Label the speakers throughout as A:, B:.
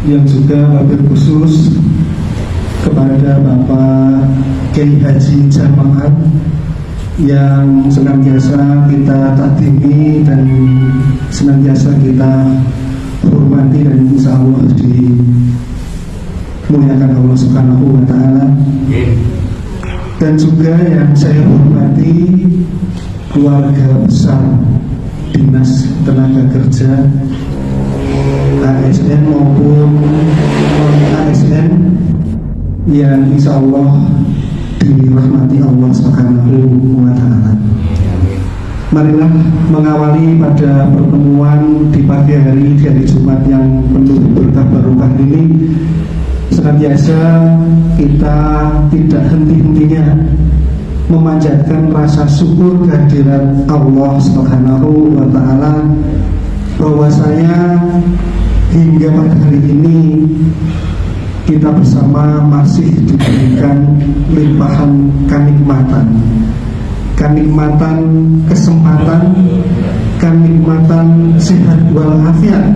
A: yang juga wabil khusus kepada Bapak Kiai Haji Jamaat yang senantiasa kita takdimi dan senantiasa kita hormati dan insya Allah dimuliakan Allah Subhanahu wa Ta'ala. Dan juga yang saya hormati keluarga besar Dinas Tenaga Kerja ASN maupun non-ASN yang insya Allah dirahmati Allah Subhanahu wa Ta'ala. Marilah mengawali pada pertemuan di pagi hari di hari Jumat yang penuh berkah barokah ini, senantiasa kita tidak henti-hentinya memanjatkan rasa syukur kehadiran Allah Subhanahu wa Ta'ala, bahwasanya hingga pada hari ini kita bersama masih diberikan limpahan kenikmatan, kesempatan, kenikmatan sehat walafiat,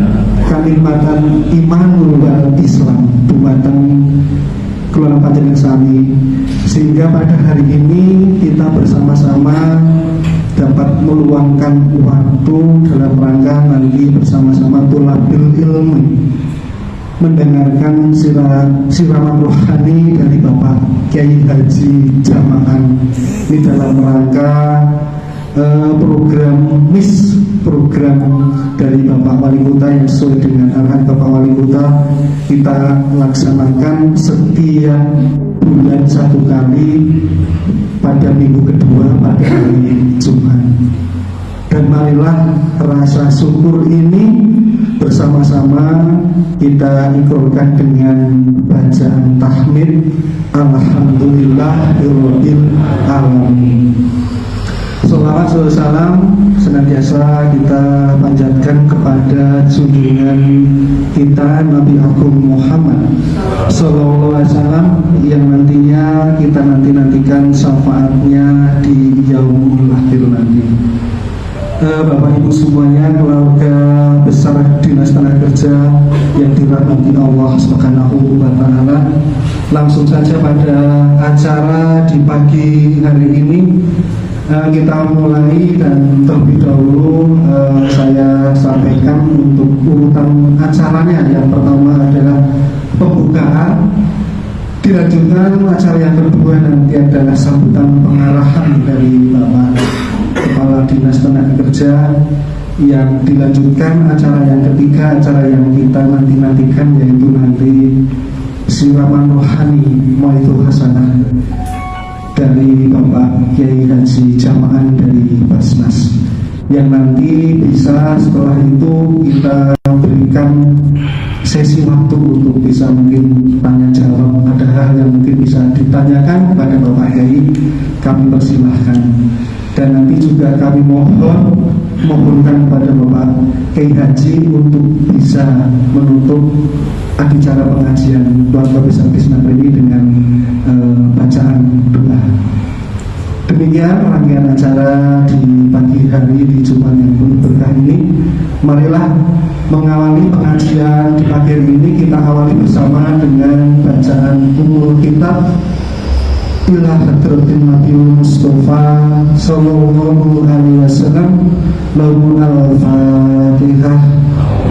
A: kenikmatan iman wal Islam dumateng keluarga panjenengan sami, sehingga pada hari ini kita bersama-sama dapat meluangkan waktu dalam rangka nanti bersama-sama thulabil ilmi, mendengarkan siraman rohani dari Bapak Kiai Haji Jamaat ini dalam rangka program dari Bapak Wali Kota yang sesuai dengan arahan Bapak Wali Kota kita laksanakan setiap bulan satu kali pada minggu kedua pada hari Jumat. Dan marilah rasa syukur ini bersama-sama kita ikrarkan dengan bacaan tahmid Alhamdulillahirabbil alamin. Sholawat salam senantiasa kita panjatkan kepada junjungan kita Nabi Agung Muhammad Sallallahu Alaihi Wasallam yang nantinya kita nantikan syafaatnya di yaumul akhir nanti. Bapak Ibu semuanya, keluarga besar Dinas Tenaga Kerja yang dirahmati Allah Subhanahu wa Ta'ala, langsung saja pada acara di pagi hari ini kita mulai. Dan terlebih dahulu saya sampaikan untuk urutan acaranya. Yang pertama adalah pembukaan, dilanjutkan acara yang kedua nanti adalah sambutan pengarahan dari Bapak Kepala Dinas Tenaga Kerja, yang dilanjutkan acara yang ketiga, acara yang kita nantikan yaitu nanti siraman rohani Mau'izah Hasanah dari Bapak Kiai Haji Jamaat dari Basnas, yang nanti bisa setelah itu kita berikan sesi waktu untuk bisa mungkin tanya jawab. Ada hal yang mungkin bisa ditanyakan kepada Bapak Kiai, kami persilahkan. Dan nanti juga kami mohonkan kepada Bapak Kiai Haji untuk bisa menutup acara pengajian keluarga besar Bismillah ini dengan bacaan doa. Demikian rangkaian acara di pagi hari di Jumat yang penuh berkah ini. Marilah mengawali pengajian di pagi hari ini, kita awali bersama dengan bacaan Ummul Kitab ila hadratin Nabi Mustafa sallallahu alaihi wasallam. Lahul al-Fatihah.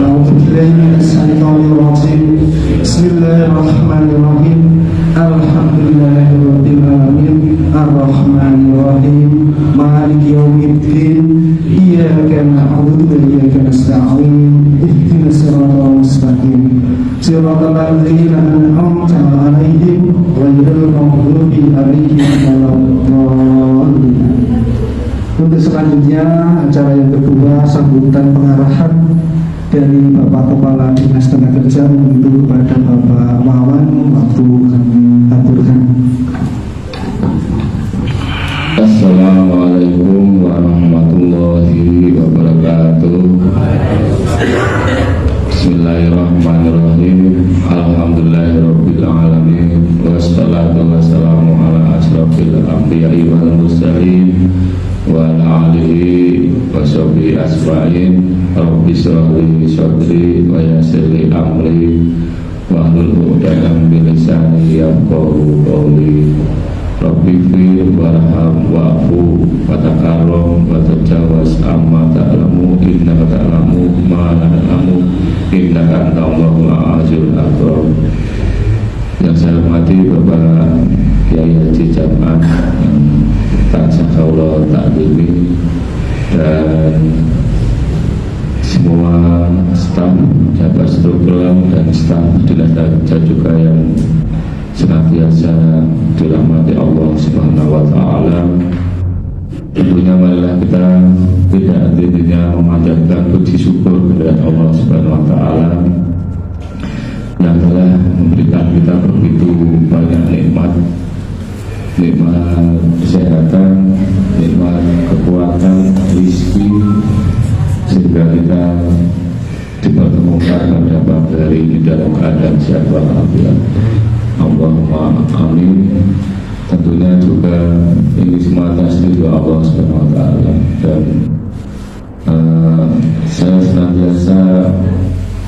A: A'udzubillahi minasyaitonir rajim. Bismillahirrahmanirrahim. Alhamdulillahirabbil alamin. Arrahmanir rahim. Maliki yaumiddin. Iyyaka na'budu wa iyyaka nasta'in. Ihdinas siratal mustaqim. Siratal ladzina an'amta 'alaihim ghairil maghdubi 'alaihim waladdallin. Untuk selanjutnya acara yang kedua, sambutan pengarahan dari Bapak Kepala Dinas Tenaga Kerja untuk kepada Bapak Wawan, waktu kami aturkan.
B: Assalamualaikum warahmatullahi wabarakatuh. Bismillahirrahmanirrahim. Alhamdulillahirabbil alamin. Wassalatu wassalamu ala asrofil anbiya'i wal mursalin wa ala alihi wa sahbihi asma'in. Rabbi shrah li sadri wa yassir li amri wahlul 'uqdatam min lisani yafqahu qawli. Rabbi fir warham wa'fu wa takarram wa tajawaz amma ta'lamu innaka ta'lamu ma la na'lamu innaka antal azizul hakim. Yang saya hormati Bapak Kiai Haji Jam'an tansah kaula takdimi dan semua staf jabat struktural dan staf dinas kerja juga yang senantiasa dirahmati Allah Subhanahu wa Ta'ala. Tentunya marilah kita tidak henti-hentinya memanjatkan puji syukur kepada Allah Subhanahu wa Ta'ala yang telah memberikan kita begitu banyak nikmat kesehatan, nikmat kekuatan, rezeki, sehingga kita dipertemukan pada pagi hari ini dalam keadaan sehat walafiat. Allahumma amin. Tentunya juga ini semua atas ridho Allah Subhanahu wa Ta'ala, dan saya senantiasa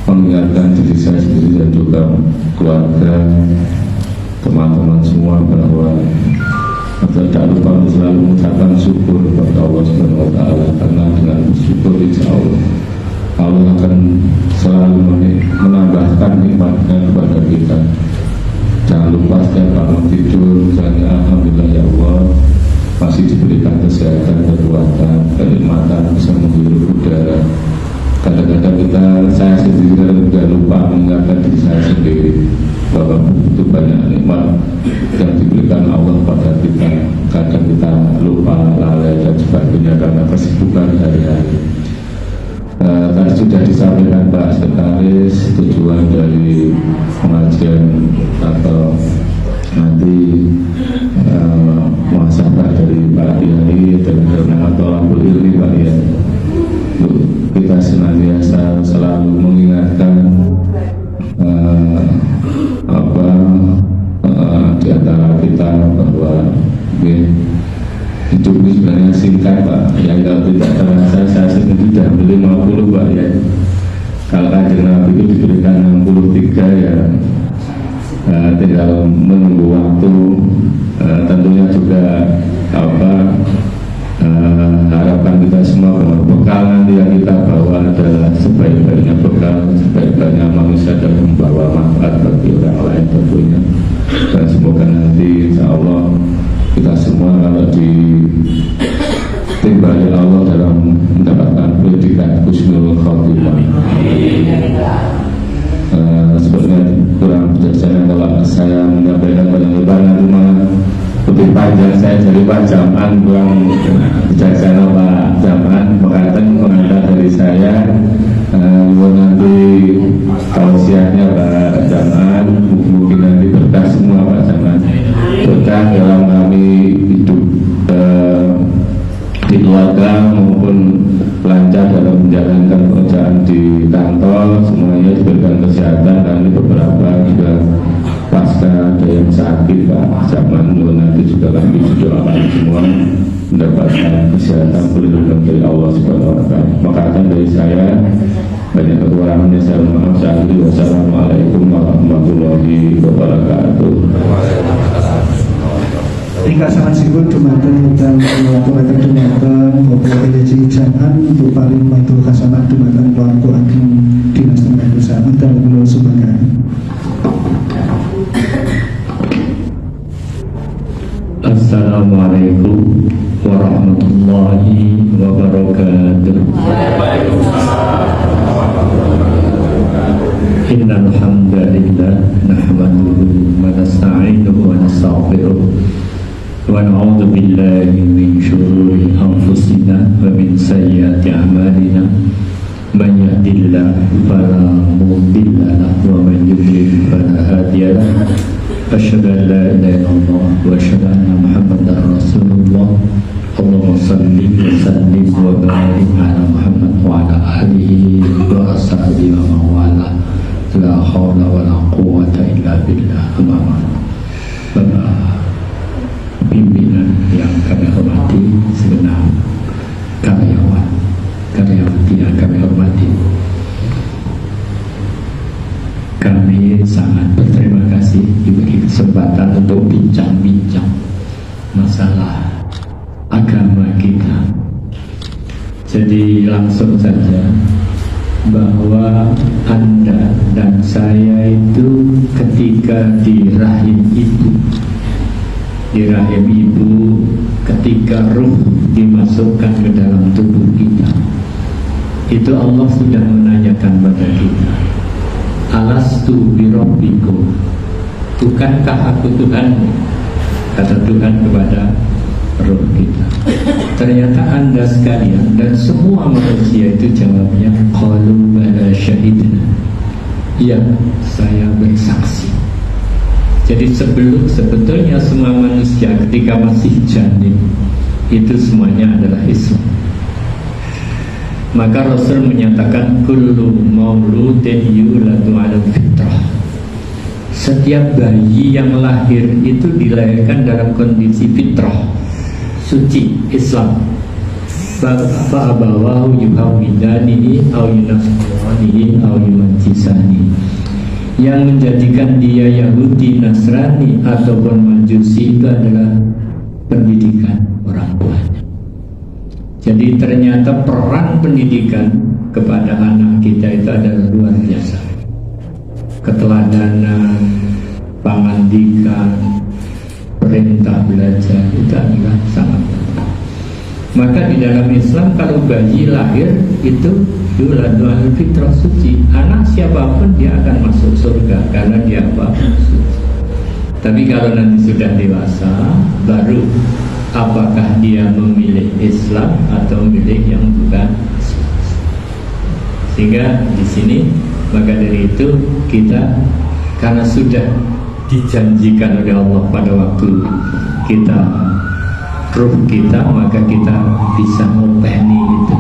B: mengingatkan diri saya sendiri dan juga keluarga, teman-teman semua bahwa tidak lupa selalu mengucapkan syukur kepada Allah Subhanahu wa Ta'ala, karena dengan syukur insya Allah akan selalu menambahkan nikmatnya kepada kita. Jangan lupa setiap bangun tidur misalnya alhamdulillah ya Allah masih diberikan kesehatan, kekuatan, kenikmatan, bisa menghirup udara. Kadang-kadang saya sendiri juga lupa mengingatkan diri saya sendiri bahwa begitu banyak nikmat yang diberikan Allah pada kita. Kadang kita lupa, lalai dan sebagainya karena kesibukan hari-hari. Tadi sudah disampaikan Pak Sekretaris tujuan dari pengajian atau nanti muhasabah dari Pak Kiai dan Tolabul Ilmi Pak ya. Kita senantiasa selalu mengingatkan di antara kita bahwa hidup ini sebenarnya singkat Pak ya, kalau tidak terasa saya sendiri sudah beli 50 Pak ya. Kalau Kanjeng Nabi itu diberikan 63 ya, tinggal menunggu waktu. Tentunya juga harapan kita semua bahwa bekal nanti yang kita bawa adalah sebaik-baiknya bekal, sebaik-baiknya manusia dan membawa manfaat bagi orang lain tentunya. Dan semoga nanti insya Allah kita semua kalau ditimbali Allah dalam mendapatkan predikat husnul khotimah. Sebenarnya kurang bijaksana kalau saya menyampaikan banyak lebar, nanti malah lebih panjang. Saya dari Pak Jam'an kurang bijaksana Pak Jam'an mengatakan pengantar dari saya. Nanti tausiahnya Pak Jam'an mungkin nanti berkah semua Pak Jam'an, berkah dalam kami hidup di keluarga maupun lancar dalam menjalankan pekerjaan di kantor, semuanya diberikan kesehatan. Dan beberapa juga pasca ada yang sakit Pak Zaman, nanti juga kami doakan semua mendapatkan kesehatan perlindungan dari Allah Subhanahu wa Ta'ala. Maka dari saya banyak kekurangannya saya mohon maaf. Wassalamualaikum warahmatullahi wabarakatuh.
A: Tingkat sangat sibuk dumateng dan keluarga dumateng Bapak Haji Jam'an untuk paling matur kasamat dumateng keluarga ageng dinas tenaga kerja dan kula sumangan.
C: Assalamualaikum warahmatullahi wabarakatuh. Innal hamdalillah nahmaduhu wa nasta'inuhu wa nastaghfiruh wa na'udzu billahi min shururi anfusina wa min sayyiati a'malina. Man yahdihillahu fala mudilla lahu wa man yudlil fala hadiya lahu. Asyhadu an la ilaha illallah wa asyhadu anna Muhammadar Rasulullah. Allahumma shalli wa sallim wa barik ala Muhammad wa ala alihi wa ashabihi wa mawala. La haula wa la quwwata illa billah. Bapak pimpinan yang kami hormati, segenap karyawati yang kami hormati, kami sangat untuk bincang-bincang masalah agama kita. Jadi langsung saja bahwa Anda dan saya itu ketika di rahim ibu, ketika ruh dimasukkan ke dalam tubuh kita, itu Allah sudah menanyakan pada kita, alastu birabbikum, bukankah aku Tuhanmu? Kata Tuhan kepada roh kita. Ternyata Anda sekalian dan semua manusia itu jawabnya qalu bala syahidna, ya saya bersaksi. Jadi sebetulnya semua manusia ketika masih janin itu semuanya adalah Islam. Maka Rasul menyatakan kullu mauludin yuladu 'alal fitrah. Setiap bayi yang lahir itu dilahirkan dalam kondisi fitrah, suci Islam. Fa'abawahu yuhawidanihi aw yunasranihi aw yumajisani. Yang menjadikan dia Yahudi, Nasrani ataupun Majusi itu adalah pendidikan orang tuanya. Jadi ternyata peran pendidikan kepada anak kita itu adalah luar biasa. Keteladanan, pangandikan, perintah belajar itu adalah sangat penting. Maka di dalam Islam kalau bayi lahir itu yuladu 'alal fitrah, suci. Anak siapapun dia akan masuk surga karena dia suci. Tapi kalau nanti sudah dewasa, baru apakah dia memilih Islam atau memilih yang bukan. Sehingga di sini maka dari itu kita karena sudah dijanjikan oleh Allah pada waktu kita ruh kita, maka kita bisa ngopeni itu.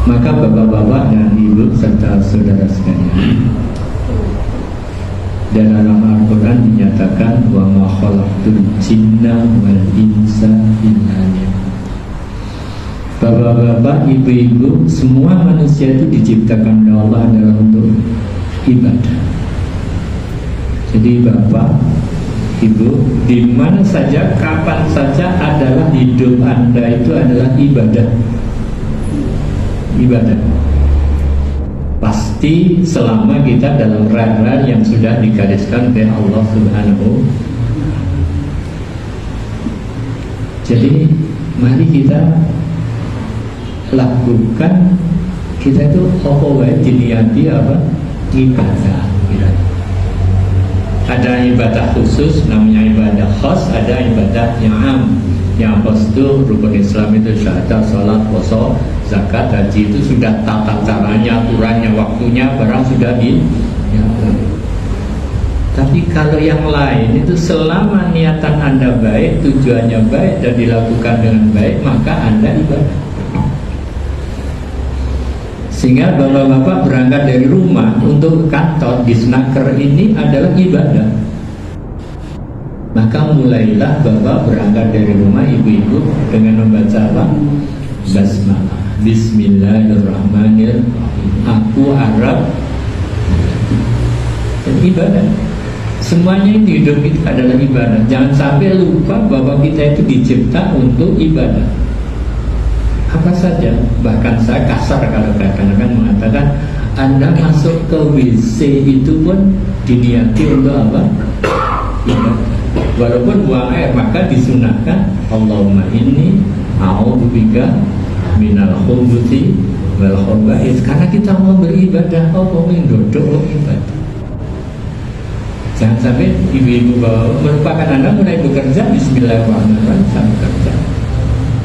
C: Maka bapak-bapak dan ibu serta saudara sekalian, dan dalam Al-Quran dinyatakan wa ma khalaqtul jinna wal insa illa liya'budun. Bapak-bapak, ibu-ibu, semua manusia itu diciptakan oleh Allah adalah untuk ibadah. Jadi bapak, ibu, di mana saja, kapan saja adalah hidup Anda itu adalah ibadah. Ibadah. Pasti selama kita dalam rel yang sudah digariskan oleh Allah Subhanahu. Jadi mari kita lakukan, kita itu apa wae diniati apa? Ibadah. Ada ibadah khusus namanya ibadah khas, ada ibadah yang am. Yang khas itu rukun Islam itu syahadat, salat, puasa, zakat, haji, itu sudah tata caranya, aturannya, waktunya, barang sudah di ya. Tapi kalau yang lain itu selama niatan Anda baik, tujuannya baik dan dilakukan dengan baik, maka Anda ibadah. Sehingga bapak-bapak berangkat dari rumah untuk kantor di Snaker ini adalah ibadah. Maka mulailah bapak berangkat dari rumah, ibu-ibu, dengan membaca apa? Basmalah. Bismillahirrahmanirrahim. Aku harap dan ibadah. Semuanya itu hidup itu adalah ibadah. Jangan sampai lupa bahwa kita itu dicipta untuk ibadah. Apa saja, bahkan saya kasar kalau kadang-kadang mengatakan Anda masuk ke WC itu pun diniati untuk apa? Ibadah. Walaupun buang air, maka disunahkan Allahumma inni a'udzubika minal khubuthi wal khaba'ith, karena kita mau beribadah, mau mendodok ibadah. Jangan sampai ibu-ibu bahwa merupakan Anda mulai bekerja bismillahirrahmanirrahim sampai kerja.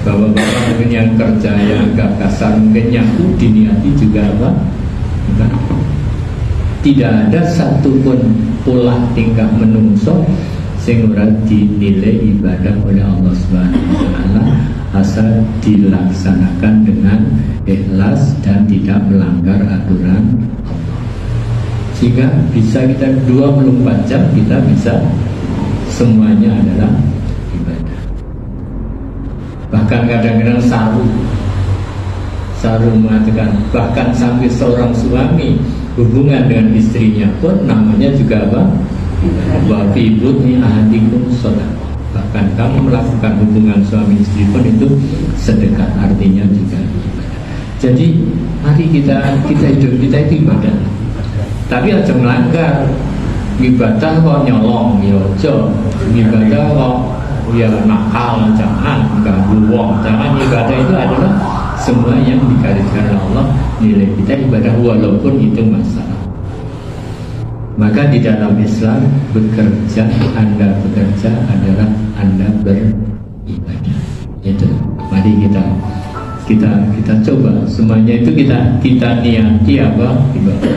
C: Bapak-bapak mungkin yang kerja yang agak kasar, mungkin nyaku diniati juga apa? Bukan. Tidak ada satupun pola tingkah menungso sing ora dinilai ibadah oleh Allah Subhanahu wa taala asal dilaksanakan dengan ikhlas dan tidak melanggar aturan Allah. Sehingga bisa kita 24 jam kita bisa semuanya adalah ibadah. Bahkan kadang-kadang Saru mengatakan bahkan sampai seorang suami hubungan dengan istrinya pun namanya juga apa? Wa fi budni ahadikum shadaqah. Bahkan kamu melakukan hubungan suami istri pun itu sedekah, artinya juga ibadah. Jadi mari kita hidup kita itu ibadah. Tapi aja melanggar. Ibadah kok nyolong, ya aja. Ibadah kok ya nakal, jangan ganggu wong. Jangan. Ibadah itu adalah semua yang digariskan Allah, nilai kita ibadah walaupun itu masalah. Maka di dalam Islam bekerja, Anda bekerja adalah Anda beribadah. Itu. Mari kita coba semuanya itu kita niati apa? Ibadah.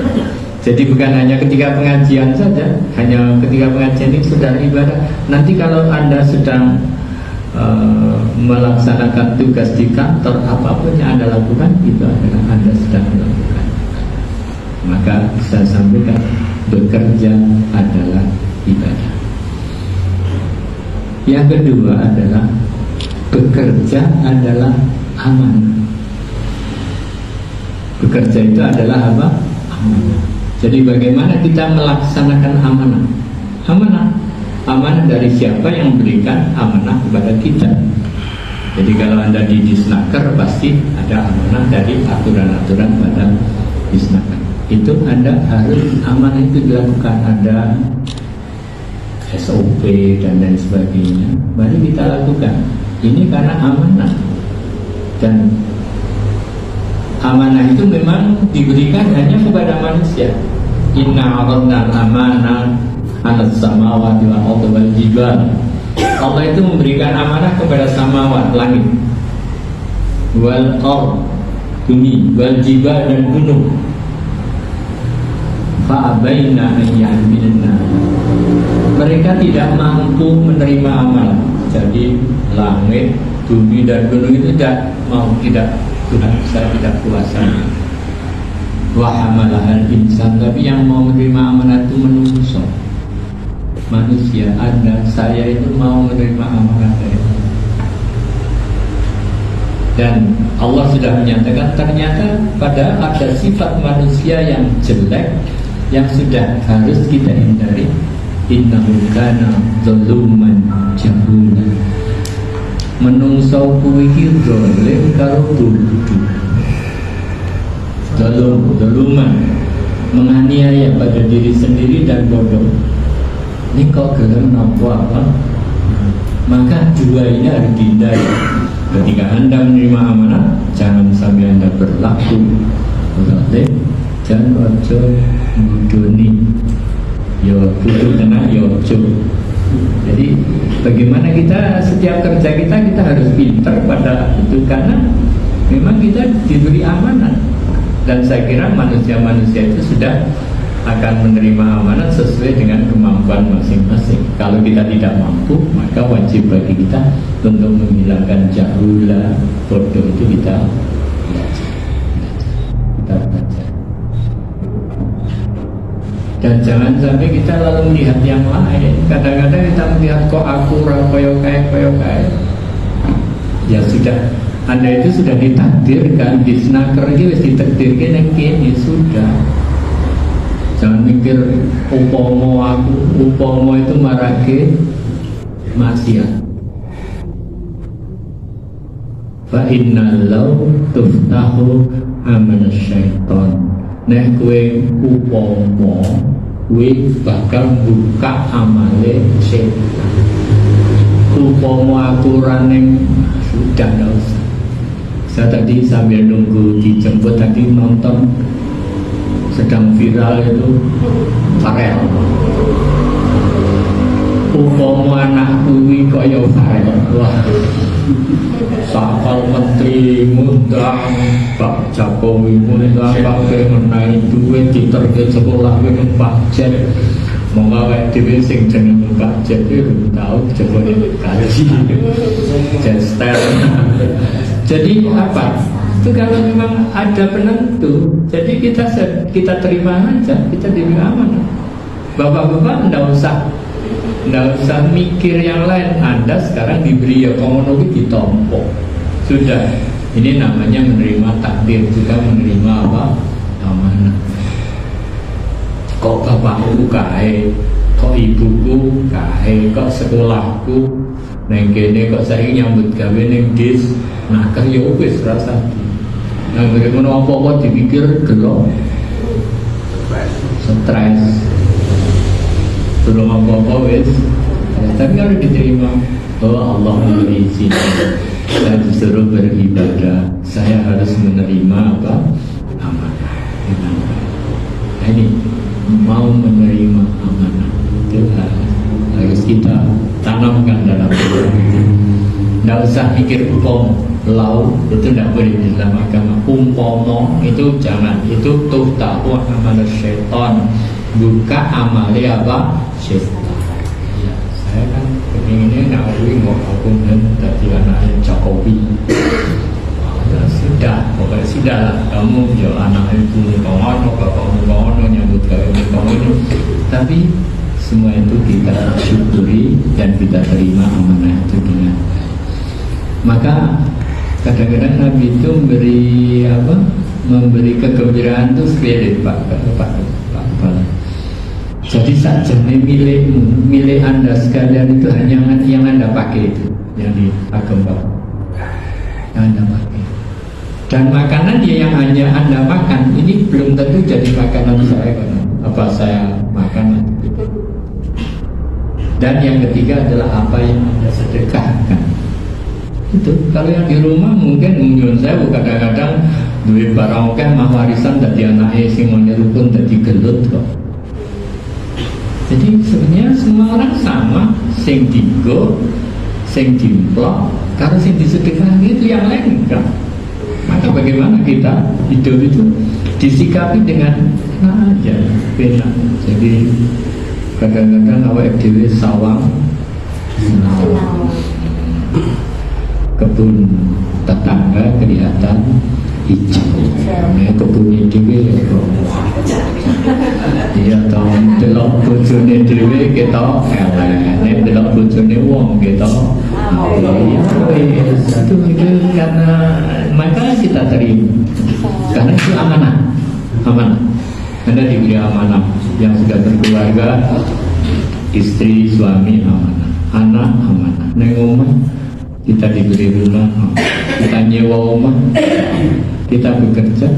C: Jadi bukan hanya ketika pengajian saja, hanya ketika pengajian itu sudah ibadah. Nanti kalau Anda sedang melaksanakan tugas di kantor, apapun yang Anda lakukan itu adalah Anda sedang melakukan. Maka saya sampaikan, bekerja adalah ibadah. Yang kedua adalah bekerja adalah amanah. Bekerja itu adalah apa? Amanah. Jadi bagaimana kita melaksanakan amanah? Amanah dari siapa yang memberikan amanah kepada kita? Jadi kalau Anda di Disnaker pasti ada amanah dari aturan-aturan pada Disnaker. Itu Anda harus amanah itu dilakukan, ada SOP dan lain sebagainya. Mari kita lakukan. Ini karena amanah. Dan amanah itu memang diberikan hanya kepada manusia. Inna 'aradna al-amanah 'ala as-samawati wal ardi wal jibal. Allah itu memberikan amanah kepada samawat, langit, wal ard, bumi, wal jibal dan gunung. Fa'abaina an yahmilna. Mereka tidak mampu menerima amanah. Jadi langit, bumi dan gunung itu tidak mau, Tuhan saya tidak kuasa. Wa hamalahal insan, tapi yang mau menerima amanah itu manusia. Anda, saya itu mau menerima amanah dari Allah. Dan Allah sudah menyatakan ternyata pada ada sifat manusia yang jelek yang sudah harus kita hindari. Innahu kana zaluman jahula. Menungso kuwi iki zalim karo bodoh. Zaluman, menganiaya pada diri sendiri dan bodoh. Ini kok gelem nopo apa? Maka dua ini harus dihindari. Ketika Anda menerima amanah, jangan sampai Anda berlaku zalim dan ojo mudoni. Yo kudu tenan yo ojo. Jadi bagaimana kita setiap kerja kita harus pintar pada itu, karena memang kita diberi amanah. Dan saya kira manusia-manusia itu sudah akan menerima amanah sesuai dengan kemampuan masing-masing. Kalau kita tidak mampu, maka wajib bagi kita untuk menghilangkan jahula, bodoh itu kita baca. Dan jangan sampai kita lalu melihat yang lain. Kadang-kadang kita melihat kok aku koyo kae. Ya sudah, Anda itu sudah ditakdirkan di Snaker ini wis ditakdirkan yang kini sudah. Jangan mikir upomo itu marake maksiat. Fa innallahu tuftahu amanah syaitan. Nek kue upomo kue bakal buka amale setan. Upomo aturan yang sudah nggak usah. Saya tadi sambil nunggu dijemput tadi nonton sedang viral itu Farel. Upomo anak kuwi kaya Farel. Wah, sakal menteri ngundang Pak Jokowi ngundang kabeh menawi duit diterke sekolah kuwi Pak Jet. Monggo awake dhewe sing jeneng Pak Jet iki tau jebone gaji. Jester. Jadi apa? Itu kalau memang ada penentu, jadi kita terima aja, kita diberi amanah. Bapak-bapak enggak usah mikir yang lain. Anda sekarang diberi ya komonogi ditompo. Sudah, ini namanya menerima takdir, juga menerima apa? Amanah. Kok bapakku kae, kok kok ibuku kae, kok sekolahku neng kene, kok saiki nyambut gawe ning dis nakah ya wis rasane. Nah, ngono apa-apa dipikir delok stres. Belum apa-apa wis. Tapi kalau diterima, oh Allah memberi izin, saya disuruh beribadah, saya harus menerima apa? Amanah. Nah, ini mau menerima amanah itu harus kita tanamkan dalam diri. Tidak usah pikir lau itu tidak boleh di dalam agama. Umpomo itu jangan, itu tuh tahu amal syaitan, buka amali apa syaitan. Ya, saya kan pengennya ngakui mau aku dan tadi anaknya Jokowi. Ya sudah, pokoknya sudah lah. Kamu ya anak ibu ngono, bapak ngono, nyambut gawe ngono. Tapi semua itu kita syukuri dan kita terima amanah itu dengan. Maka kadang-kadang Nabi itu memberi kegembiraan itu spirit Pak. Jadi sakjane milik Anda sekalian itu hanya yang Anda pakai itu, yang di agam Bapak, yang Anda pakai. Dan makanan yang hanya Anda makan ini belum tentu jadi makanan saya kan? Apa saya makan? Dan yang ketiga adalah apa yang Anda sedekahkan. Itu kalau yang di rumah mungkin saya kadang-kadang duit barang kan mah warisan dari anaknya sing rukun dari gelut kok. Jadi sebenarnya semua orang sama, sing digo, sing dimplok, kalau sing disedekah itu yang lain enggak. Maka bagaimana kita hidup itu disikapi dengan aja benar. Jadi kadang-kadang awak dhewe sawang kebun tetangga kelihatan hijau. Nah, kebun dhewe iya toh delok bojone dhewe ketok elek, nek delok bojone wong ketok itu karena maka kita terima karena itu amanah. Anda diberi amanah yang sudah berkeluarga, istri, suami amanah, anak amanah, neng omah kita diberi rumah, kita nyewa rumah, kita bekerja,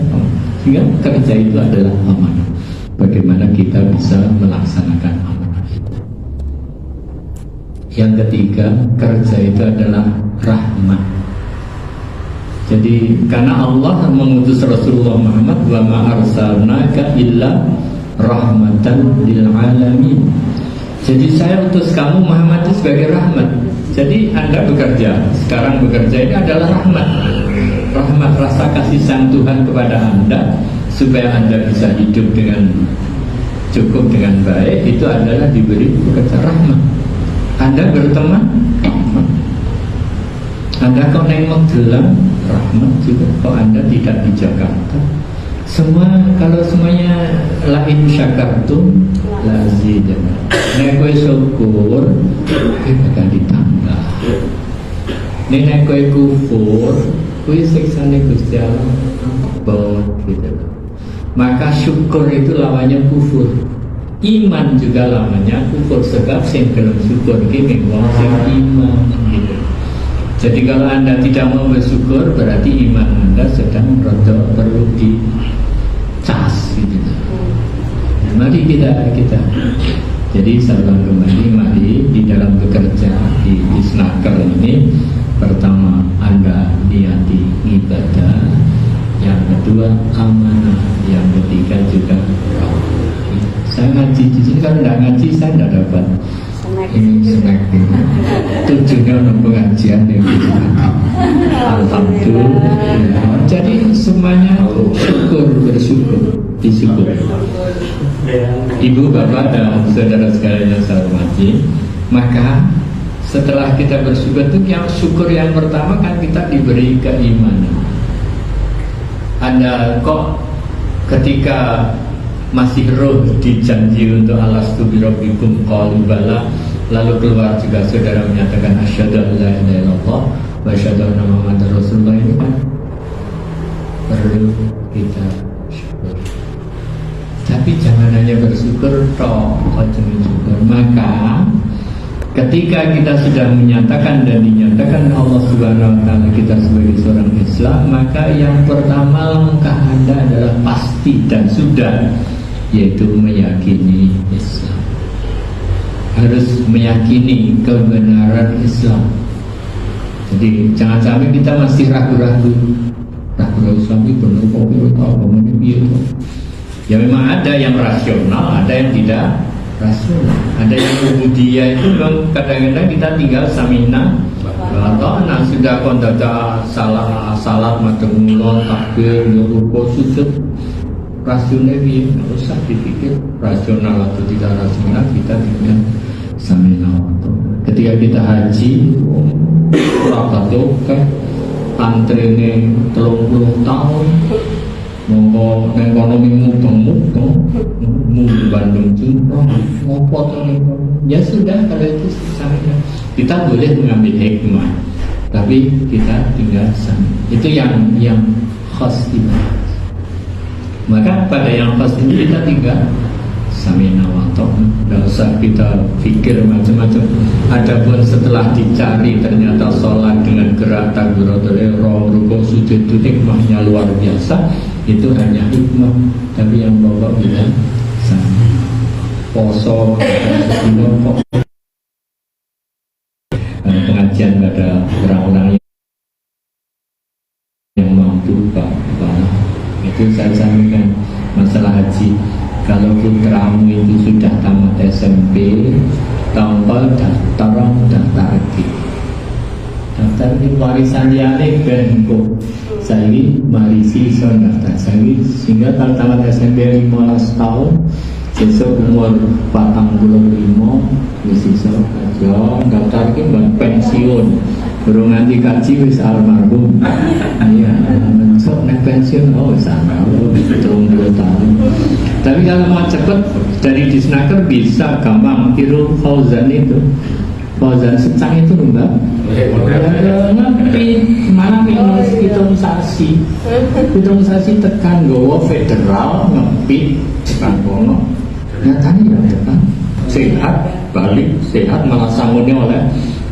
C: sehingga kerja itu adalah amanah. Bagaimana kita bisa melaksanakan amanah itu? Yang ketiga, kerja itu adalah rahmat. Jadi karena Allah mengutus Rasulullah Muhammad, wa ma arsalnaka illa rahmatan lil alamin. Jadi saya utus kamu Muhammad itu sebagai rahmat. Jadi Anda bekerja, sekarang bekerja ini adalah rahmat. Rahmat rasa kasih sayang Tuhan kepada Anda supaya Anda bisa hidup dengan cukup dengan baik, itu adalah diberi bekerja rahmat. Anda berteman, rahmat. Anda kok nengok gelang, rahmat juga. Kok Anda tidak di Jakarta, semua kalau semuanya lain syakartum lazid. Nek kowe syukur akan ditambah. Nek kowe kufur kowe siksane Gusti Allah abot gitu. Maka syukur itu lawannya kufur. Iman juga lawannya kufur. Sebab sing gelem syukur iki ning wong sing iman gitu. Jadi kalau Anda tidak mau bersyukur berarti iman Anda sedang rada perlu dicas gitu. Mari kita jadi salam kembali, mari di dalam bekerja di Snaker ini, pertama Anda niati ibadah, yang kedua amanah, yang ketiga juga saya ngaji di sini, kalau tidak ngaji saya tidak dapat ini snack ini. Tujuannya untuk pengajian yang alhamdulillah. Jadi semuanya bersyukur, disyukur. Ibu, bapak, dan saudara sekalian yang saya hormati, maka setelah kita bersyukur itu yang syukur yang pertama kan kita diberi keimanan. Anda kok ketika masih roh dijanji untuk alastu birabbikum qalu bala, lalu keluar juga saudara menyatakan asyhadu an la ilaha illallah wa asyhadu anna muhammadar rasulullah, ini kan perlu kita syukur. Tapi jangan jangan hanya bersyukur toh, syukur. Maka ketika kita sudah menyatakan dan dinyatakan Allah Subhanahu wa taala kita sebagai seorang Islam, maka yang pertama langkah Anda adalah pasti dan sudah, yaitu meyakini Islam. Harus meyakini kebenaran Islam. Jadi jangan sampai kita masih ragu-ragu Islam itu benar kok tahu bagaimana itu. Ya memang ada yang rasional, ada yang tidak rasional. Ada yang ubudiyah itu memang kadang-kadang kita tinggal samina atau sudah kondata salat madhep mulon takbir ruku sujud rasional ini nggak usah dipikir rasional atau tidak rasional, kita tinggal samina. Ketika kita haji rapat oke antrene 30 tahun mongko ekonomi mubeng-mubeng mu Bandung jumroh ngopo ya sudah, kalau itu samina. Kita boleh mengambil hikmah, tapi kita tinggal samina. Itu yang khas ibadah. Maka pada yang khas ini kita tinggal samina wa ta'na. Tidak usah kita pikir macam-macam. Adapun setelah dicari ternyata sholat dengan gerak takbiratul ihram, rukuk, sujud itu hikmahnya luar biasa. Itu hanya hikmah, tapi yang Bapak bilang sama. Poso pengajian pada orang-orang yang mampu Pak. Itu saya sampaikan masalah haji. Kalau putramu itu sudah tamat SMP, tampal daftar lagi. Daftar di warisan liane ben kok saya marisi so daftar saya sehingga kalau tamat SMP 15 tahun besok umur 45 wis iso aja daftar iki mbak pensiun. Burung nanti kaji wis almarhum. Iya, sok nek pensiun wis almarhum 30 tahun. Tapi kalau mau cepat dari Disnaker bisa gampang tiru Fauzan itu. Fauzan secang itu lho Mbak. Ngerti mana minus hitung sasi tekan gowo federal ngepit tekan kono. Nyatanya ya tekan sehat balik sehat malah sanggupnya oleh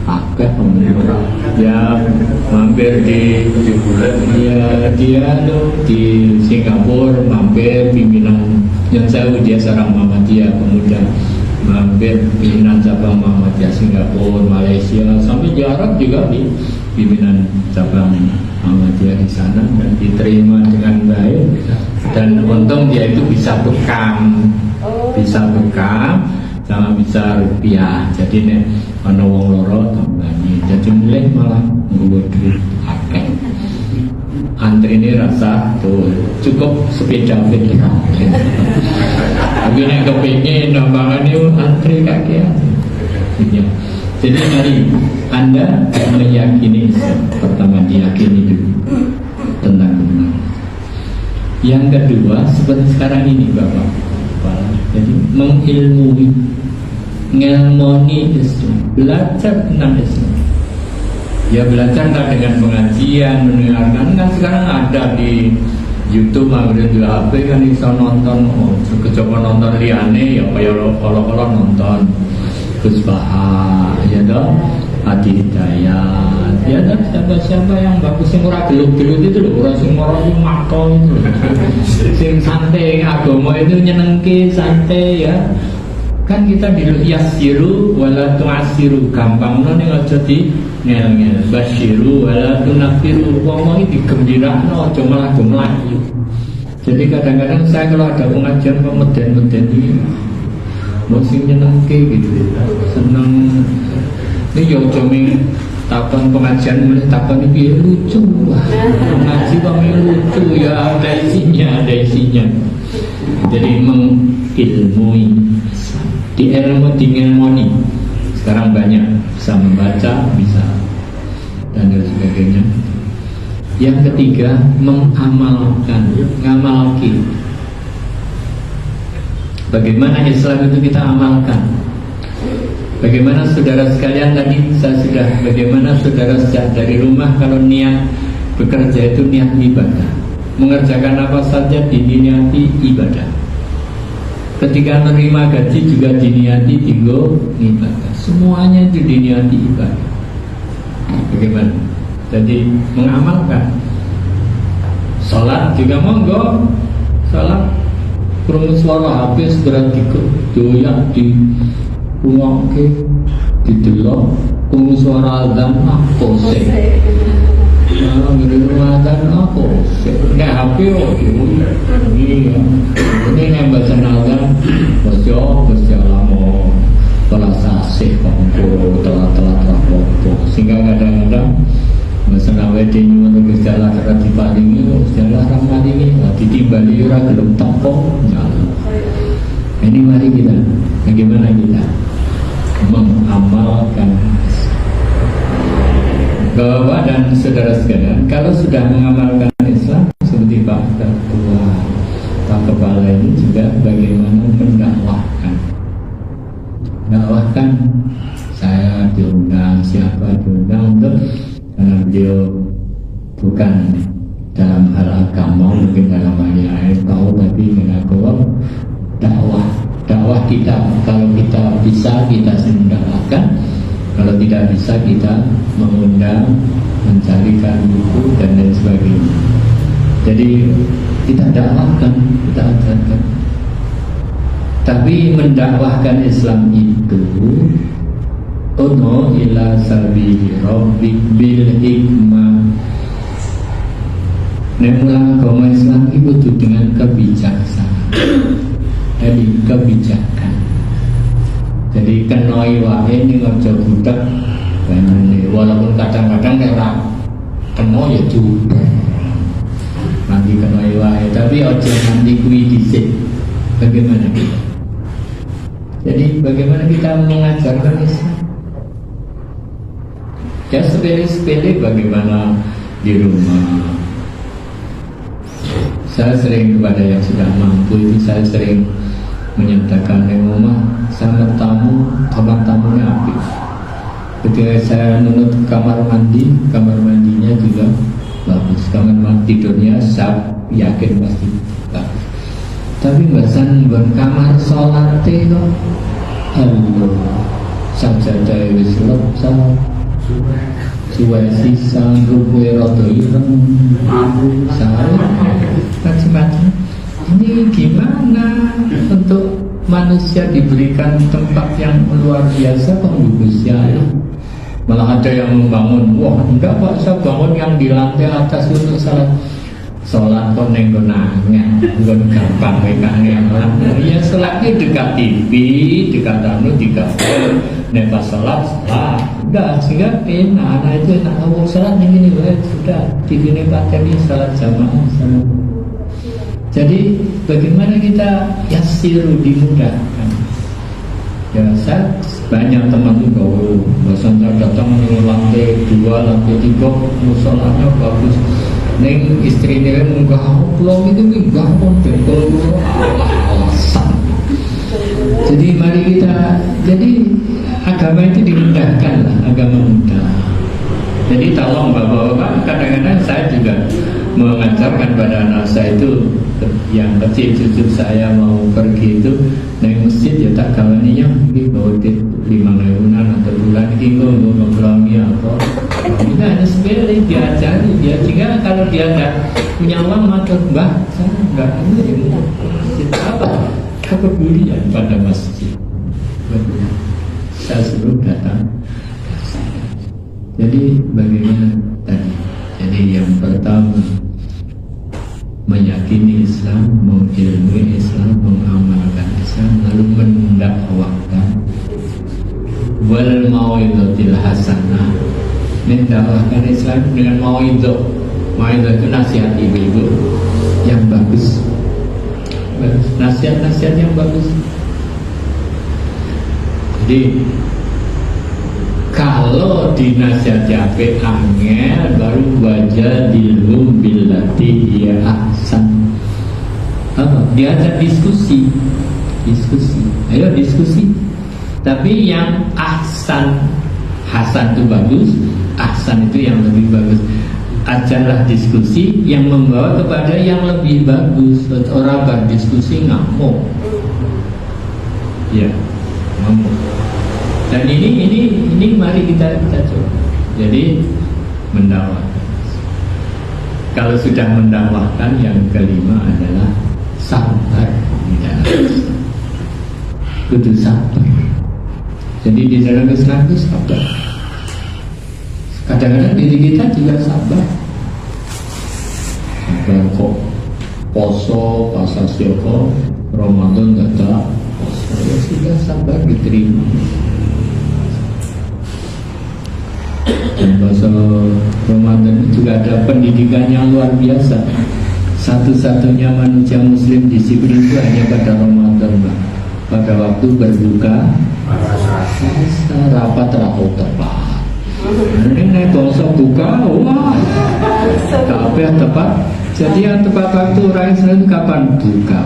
C: agak pemerintah ya mampir di bulan dia di Singapura, mampir pimpinan yang saya dia seorang Muhammadiyah pemuda, mampir pimpinan cabang Muhammadiyah Singapura, Malaysia, sampai di Arab juga di pimpinan cabang Muhammadiyah di sana dan diterima dengan baik. Dan untung dia itu bisa bekam sama bisa rupiah. Jadi nek ana wong loro tambani. Jadi milih malah nggo duit akeh. Antri ini rasa tuh cukup sepeda fit. Tapi nek kepengin nambangan itu antri kakean. Ya. Jadi mari Anda meyakini Islam. Pertama diyakini dulu tentang kebenaran. Yang kedua seperti sekarang ini Bapak. Jadi mengilmui, ngelmoni Islam, belajar tentang Islam. Ya belajar dengan pengajian, mendengarkan kan sekarang ada di YouTube, ada di HP kan bisa nonton. Kecoba nonton liane ya kalau nonton Gus Baha, ya dong, Adi Hidayat, ya dong siapa yang bagus yang murah gelut-gelut itu loh, orang sing murah sing makto itu, sing santai agama itu nyenengke santai ya. Kan kita dulu yasiru wala tu'asiru, gampang no ning aja di ngel-ngel, basyiru wala tunafiru, wong iki digembirano aja malah melayu. Jadi kadang-kadang saya kalau ada pengajian pemeden-meden ini mesti nyenengke gitu, seneng. Ini yo jomi takon pengajian mulai takon ini lucu, ngaji kami lucu ya, ada isinya. Jadi mengilmui, diilmoni. Sekarang banyak bisa membaca, bisa dan sebagainya. Yang ketiga mengamalkan, ngamalki. Bagaimana Islam itu kita amalkan? Bagaimana saudara sekalian tadi bagaimana saudara sejak dari rumah kalau niat bekerja itu niat ibadah, mengerjakan apa saja diniati ibadah. Ketika menerima gaji juga diniati tinggal ibadah. Semuanya itu diniati ibadah. Bagaimana? Jadi mengamalkan. Sholat juga monggo. Sholat krungu suara HP segera doyak di ruang ke didelok krungu suara azan aku sih. Nah, rumah azan aku sih. Nek HP iya. Ini yang baca azan Gusti Allah mau balas asih kongko telat-telat kongko sehingga kadang-kadang masalah wedding untuk Gusti Allah karena diparingi Gusti Allah rahmat ini ditimbali ora gelem tampo nyala. Ini mari kita bagaimana kita mengamalkan. Bapak dan saudara sekalian, kalau sudah mengamalkan Islam seperti Pak Ketua, Pak Kepala ini juga bagaimana mendakwahkan. Dakwahkan saya diundang, siapa diundang untuk karena beliau bukan dalam hal agama, mungkin dalam hal yang lain tahu, tapi mengaku dakwah kita, kalau kita bisa kita mendapatkan, kalau tidak bisa kita mengundang, mencarikan buku dan lain sebagainya. Jadi kita dakwahkan, kita ajarkan. Tapi mendakwahkan Islam itu Uno ila sabili rabbik bil hikmah. Nemulang agama Islam itu dengan kebijaksanaan. Jadi kebijakan. Jadi kenoi wae ning aja budak walaupun kadang-kadang nek ora kena ya juga. Nanti kenoi wae tapi aja nanti kuwi dhisik. Bagaimana kita? Jadi bagaimana kita mengajarkan Islam? Ya sepele-sepele bagaimana di rumah. Saya sering kepada yang sudah mampu itu saya sering menyatakan yang rumah sama tamu, kamar tamunya api. Ketika saya nunut kamar mandinya juga bagus. Kamar mandi tidurnya saya yakin pasti bagus. Tapi bahasan kamar sholat itu, Allah, sajadah wis lepasah. Suwe sisa ruwe rodo ireng saya macam-macam. Ini gimana untuk manusia diberikan tempat yang luar biasa pembungkusnya? Malah ada yang membangun, wah enggak Pak, saya bangun yang di lantai atas untuk sholat koneng konangan, bukan gampang mekanya orang. Ya sholatnya dekat TV, dekat dekat pas sholat, udah sehingga anak itu enak ngomong sholat ini sudah TV ini pakai ini sholat jamaah sama. Jadi bagaimana kita yasiru dimudahkan? Ya saya banyak teman juga, bahasanya datang di lantai 2, lantai 3, sholatnya bagus. Neng istri dia menggah pulau itu menggah pun alasan. Jadi mari kita, jadi agama itu dimudahkan lah, agama mudah. Jadi tolong bapak-bapak, kadang-kadang saya juga mengajarkan pada anak saya itu yang kecil cucu saya mau pergi itu naik masjid ya tak kawaninya bawa duit 5.000 atau bulan itu untuk nongkrongnya atau ini hanya sepele diajari dia, sehingga kalau dia nggak punya uang matur mbah saya nggak ini masjid apa kepedulian pada masjid. Saya suruh datang. Jadi bagaimana tadi? Jadi yang pertama meyakini Islam, mengilmui Islam, mengamalkan Islam, lalu mendakwahkan. Wal mau'izatil hasanah, mendakwahkan Islam dengan mau'izah. Mau'izah itu nasihat ibu-ibu yang bagus, nasihat-nasihat yang bagus. Jadi kalau dinasihati ape angel baru wajah dilhum billati ya ahsan. Diajak diskusi, ayo diskusi. Tapi yang ahsan, hasan itu bagus, ahsan itu yang lebih bagus. Ajarlah diskusi yang membawa kepada yang lebih bagus. Orang berdiskusi ngamuk. Ya, mampu. Dan ini mari kita coba. Jadi mendakwahkan. Kalau sudah mendakwahkan, yang kelima adalah sabar di dalam Islam. Kudu sabar. Jadi di dalam Islam itu sabar. Kadang-kadang diri kita juga sabar. Sabar kok poso pasal syoko Ramadan datang poso, ya sudah sabar diterima. Dan pasal Ramadan juga ada pendidikan yang luar biasa. Satu-satunya manusia muslim disiplin itu hanya pada Ramadan, Pak. Pada waktu berbuka rapat tepat. Ini bangsa buka, wah, kabeh tepat. Jadi yang tepat waktu orang Islam itu kapan buka?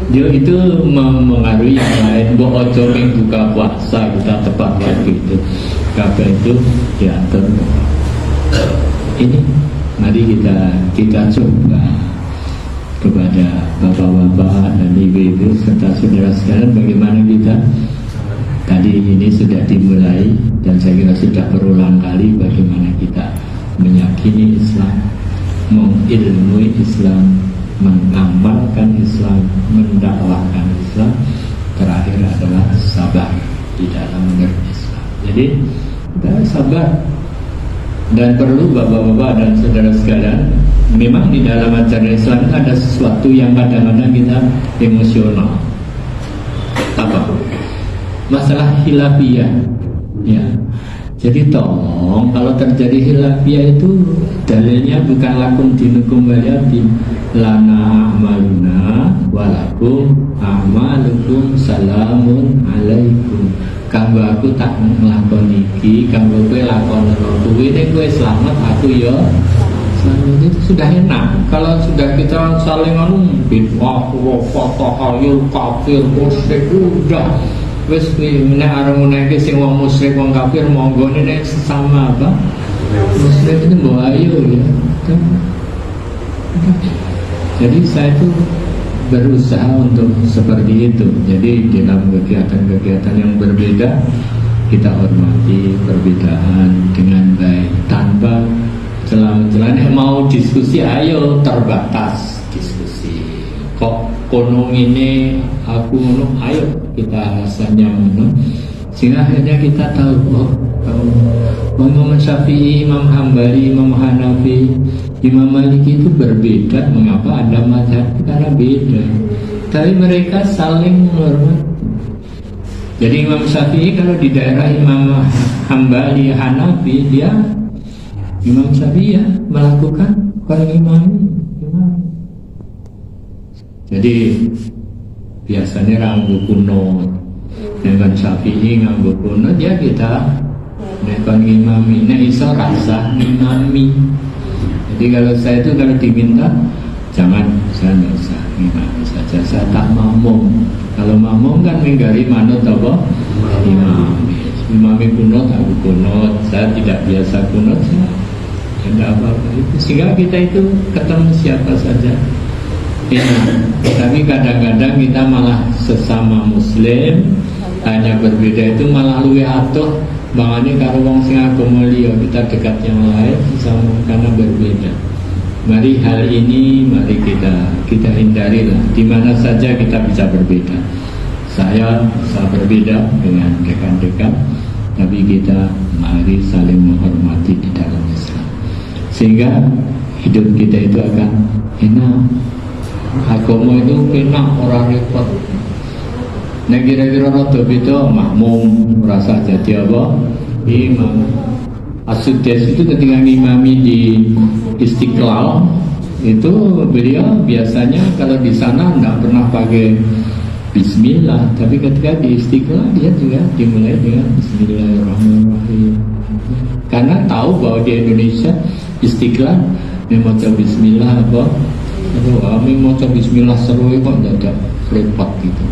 C: Dia itu mengaruhi yang lain. Bahwa ojo buka puasa kita tepat waktu itu. Kabeh itu diatur. Ini mari kita coba kepada bapak-bapak dan ibu-ibu serta saudara sekalian, bagaimana kita tadi ini sudah dimulai dan saya kira sudah berulang kali bagaimana kita meyakini Islam, mengilmui Islam, mengamalkan Islam, mendakwahkan Islam. Terakhir adalah sabar di dalam mengerti Islam. Jadi kita sabar. Dan perlu bapak-bapak dan saudara sekalian, memang di dalam ajaran Islam ada sesuatu yang kadang-kadang kita emosional. Apa? Masalah khilafiyah. Ya. Jadi tolong kalau terjadi khilafiyah itu dalilnya bukan lakum dinukum waliyadin, lana a'maluna walakum a'malukum salamun alaikum. Kanggo aku tak nglakoni iki, kanggo kowe lakoni kuwi, nek kowe selamat aku ya selamat. Itu sudah enak. Kalau sudah kita saling bid'ah, fatahayul, kafir, musyrik, udah wis nek arep meneke sing wong musyrik, wong kafir monggo nek sesama apa? Musyrik itu mbok ayo ya. Jadi saya itu berusaha untuk seperti itu. Jadi dalam kegiatan-kegiatan yang berbeda kita hormati perbedaan dengan baik tanpa celah-celah. Mau diskusi ayo terbatas diskusi. Kok kono ini aku ngono, ayo kita rasanya ngono. Sehingga akhirnya kita tahu Imam Syafi'i, Imam Hambali, Imam Hanafi, Imam Maliki itu berbeda. Mengapa ada mazhab? Karena beda. Tapi mereka saling menghormati. Jadi Imam Syafi'i kalau di daerah Imam Hambali, Hanafi, dia Imam Syafi'i ya melakukan imami. Jadi biasanya rambut kuno, dengan Syafi'i nganggo kuno, dia kita nekon ngimami, nek iso rasa ngimami. Jadi kalau saya itu kalau diminta jangan, saya nggak usah ngimami saja, saya tak mamum. Kalau mamum kan menggari manut apa? Imami kunut, aku kunut, saya tidak biasa kunut, saya tidak apa-apa. Sehingga kita itu ketemu siapa saja. Ya, tapi kadang-kadang kita malah sesama Muslim hanya berbeda itu malah luwih atuh bangane karo wong sing agama liya, kita dekat yang lain sama karena berbeda. Mari hal ini mari kita hindarilah. Di mana saja kita bisa berbeda. Saya berbeda dengan rekan-rekan, tapi kita mari saling menghormati di dalam Islam. Sehingga hidup kita itu akan enak. Agama itu enak, orang repot. Nah kira-kira rada beda makmum merasa jadi apa? Imam. As-Sudais itu ketika ngimami di Istiqlal itu beliau biasanya kalau di sana tidak pernah pakai Bismillah, tapi ketika di Istiqlal dia juga dimulai dengan Bismillahirrahmanirrahim. Karena tahu bahwa di Indonesia Istiqlal membaca Bismillah apa? Kami mau coba Bismillah seru kok tidak repot gitu.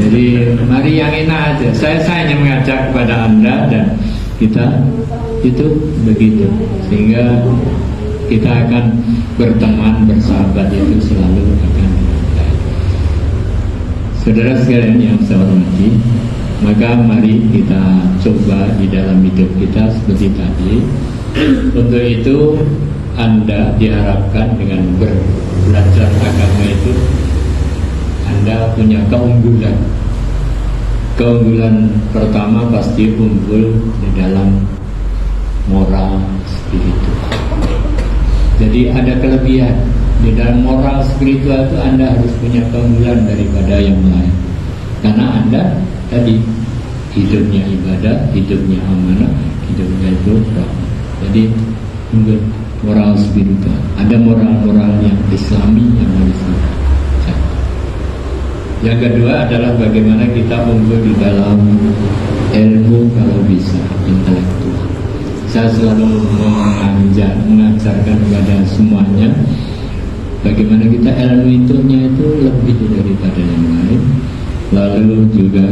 C: Jadi mari yang enak aja. Saya hanya mengajak kepada Anda dan kita itu begitu, sehingga kita akan berteman bersahabat itu selalu akan baik. Saudara sekalian yang saya hormati, maka mari kita coba di dalam hidup kita seperti tadi. Untuk itu Anda diharapkan dengan belajar agama itu Anda punya keunggulan. Keunggulan pertama pasti unggul di dalam moral spiritual. Jadi ada kelebihan di dalam moral spiritual itu. Anda harus punya keunggulan daripada yang lain, karena Anda tadi hidupnya ibadah, hidupnya amanah, hidupnya itu rahmat. Jadi unggul moral spiritual. Ada moral-moral yang Islami yang harus kita jaga. Yang kedua adalah bagaimana kita unggul di dalam ilmu, kalau bisa intelektual. Saya selalu mengajarkan kepada semuanya bagaimana kita ilmu itu lebih daripada yang lain. Lalu juga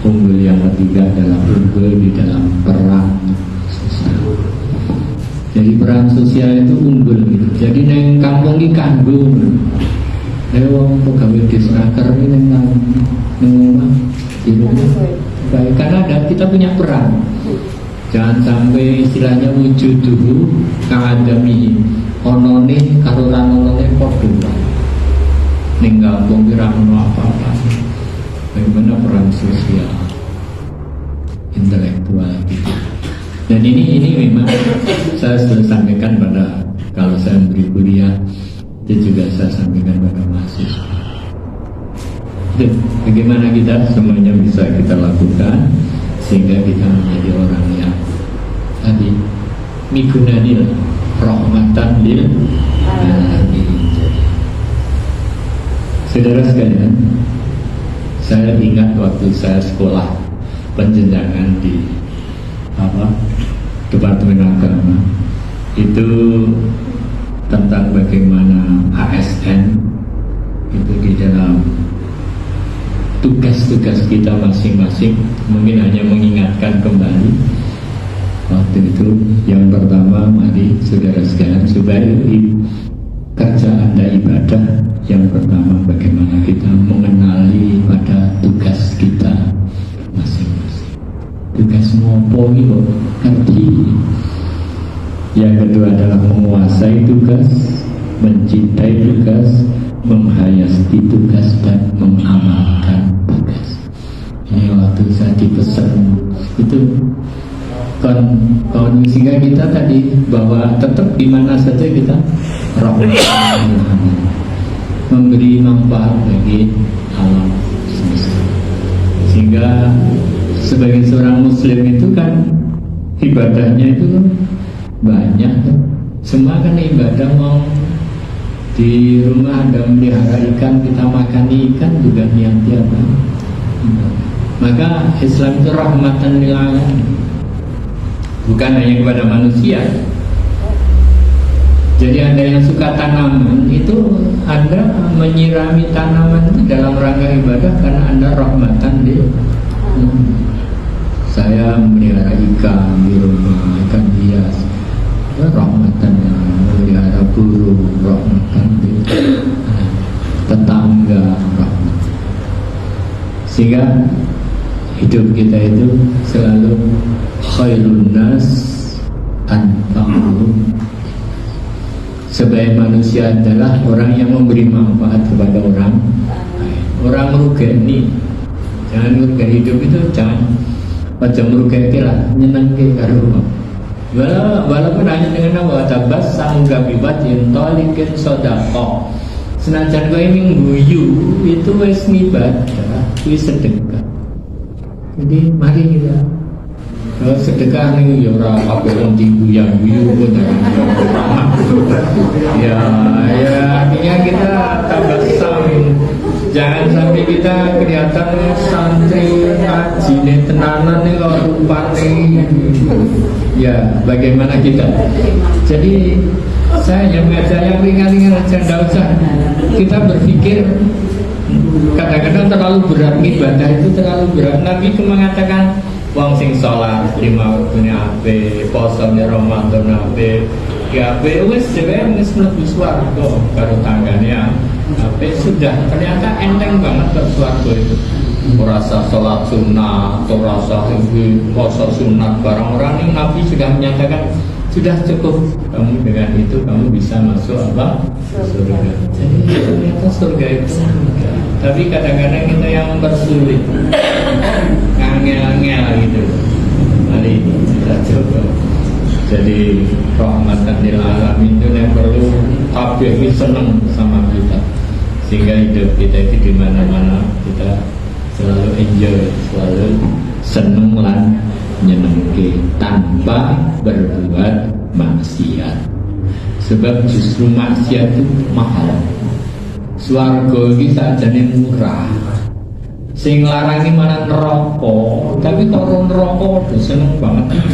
C: unggul yang ketiga adalah unggul di dalam peran sosial. Jadi peran sosial itu unggul gitu. Jadi neng kampung ini kanggo. Wong pegawai disnaker ini neng omah baik, karena kita punya peran. Jangan sampai istilahnya wujud dulu kadami onone karo ranone padha. Ning kampung kira ono apa-apa. Bagaimana peran sosial intelektual kita. Dan ini memang saya selalu sampaikan pada, kalau saya memberi kuliah itu juga saya sampaikan pada mahasiswa. Jadi, bagaimana kita semuanya bisa kita lakukan sehingga kita menjadi orang yang tadi migunanil rahmatan lil alamin. Saudara sekalian, saya ingat waktu saya sekolah penjenjangan di Departemen Agama, itu tentang bagaimana ASN itu di dalam tugas-tugas kita masing-masing. Mungkin hanya mengingatkan kembali waktu itu. Yang pertama, mari saudara sekalian, supaya kerja Anda ibadah, yang pertama bagaimana kita mengenali pada tugas kita masing-masing. Tugas ngopo itu ngerti. Yang kedua adalah menguasai tugas, mencintai tugas, menghayati tugas, dan mengamalkan tugas. Ini waktu saya dipesan itu sehingga kita tadi bahwa tetap di mana saja kita memberi manfaat bagi alam semesta. Sehingga sebagai seorang muslim itu kan ibadahnya itu banyak. Semua kan ibadah, mau di rumah ada melihara ikan, kita makan ikan juga niat apa. Maka Islam itu rahmatan lil alamin, bukan hanya kepada manusia. Jadi Anda yang suka tanaman itu, Anda menyirami tanaman itu dalam rangka ibadah karena Anda rahmatan lil alamin. Saya memelihara ikan di rumah, ikan hias, rahmatan, memelihara burung, rahmatan, tetangga, rahmat. Sehingga hidup kita itu selalu khairun nas anfa'uhum. Sebaik manusia adalah orang yang memberi manfaat kepada orang lain. Orang merugani, jangan merugai. Hidup itu jangan macam merugai lah, nyenengke karo. Walaupun hanya dengan nama tabas sanggabibat intolikin sodako. Senajan kau ini guyu itu wes ngibadah, itu sedekah. Jadi mari kita sedekah nih, ya orang apa orang guyu pun ya artinya kita tabasam. Jangan sampai kita kelihatan santri ngaji tenanan nih kalau rupanya. Ya, bagaimana kita? Jadi saya yang ngajar yang ringan-ringan aja, tidak usah kita berpikir kadang-kadang terlalu berat. Ibadah itu terlalu berat. Nabi itu mengatakan wong sing sholat 5 waktunya ape, posone Ramadan ape, ya ape wis dhewe wis mlebu swarga karo tanggane Tapi sudah ternyata enteng banget ke suarga itu. Merasa sholat sunnah atau rasa puasa sunat barang orang ini Nabi sudah menyatakan sudah cukup kamu dengan itu kamu bisa masuk apa surga. Jadi ternyata surga itu mudah. Tapi kadang-kadang kita yang bersulit, ngangel-ngel gitu. Mari kita coba. Jadi rahmatan lil alamin itu yang perlu kabeh seneng sama kita, sehingga hidup kita itu di mana-mana kita selalu enjoy, selalu seneng lan nyenengke tanpa berbuat maksiat. Sebab justru maksiat itu mahal. Swarga iki sakjane murah. Sing larangi malah neraka, tapi kalau neraka udah seneng banget.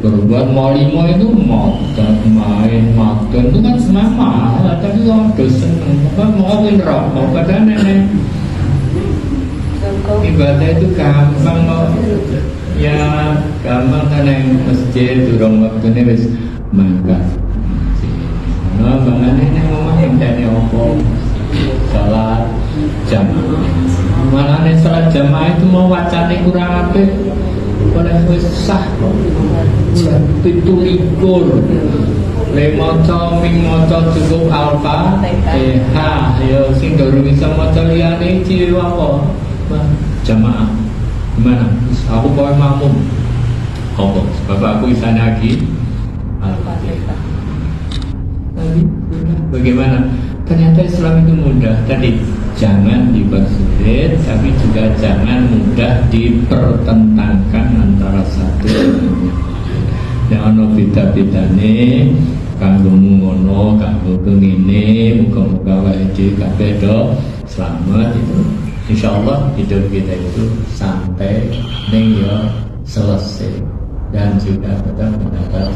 C: Berbuat molimo itu main makan itu kan semua mahal, tapi kalau udah seneng, mau neraka, padahal nenek ibadah itu gampang loh, ya gampang kan yang masjid durung waktunya wis mangkat. Nah, bangane ini ngomong yang dari opo salat jamaah. Malah nih salat jamaah itu mau wacane kurang apik, oleh wis sah kok. Bulan 17 maca ming maca cukup alfa yo sing durung bisa maca liyane iki apa? Jamaah gimana? Aku bawa makmum apa? Bapak aku bisa lagi Al-Fatihah. Bagaimana? Ternyata Islam itu mudah. Tadi jangan dipersulit, tapi juga jangan mudah dipertentangkan antara satu yang ono beda-bedane kanggomu ngono, kanggoku ngene, muga-muga wae dhewe kabeh do selamat itu. Insyaallah hidup kita itu sampai ning yo selesai dan juga kita mendapat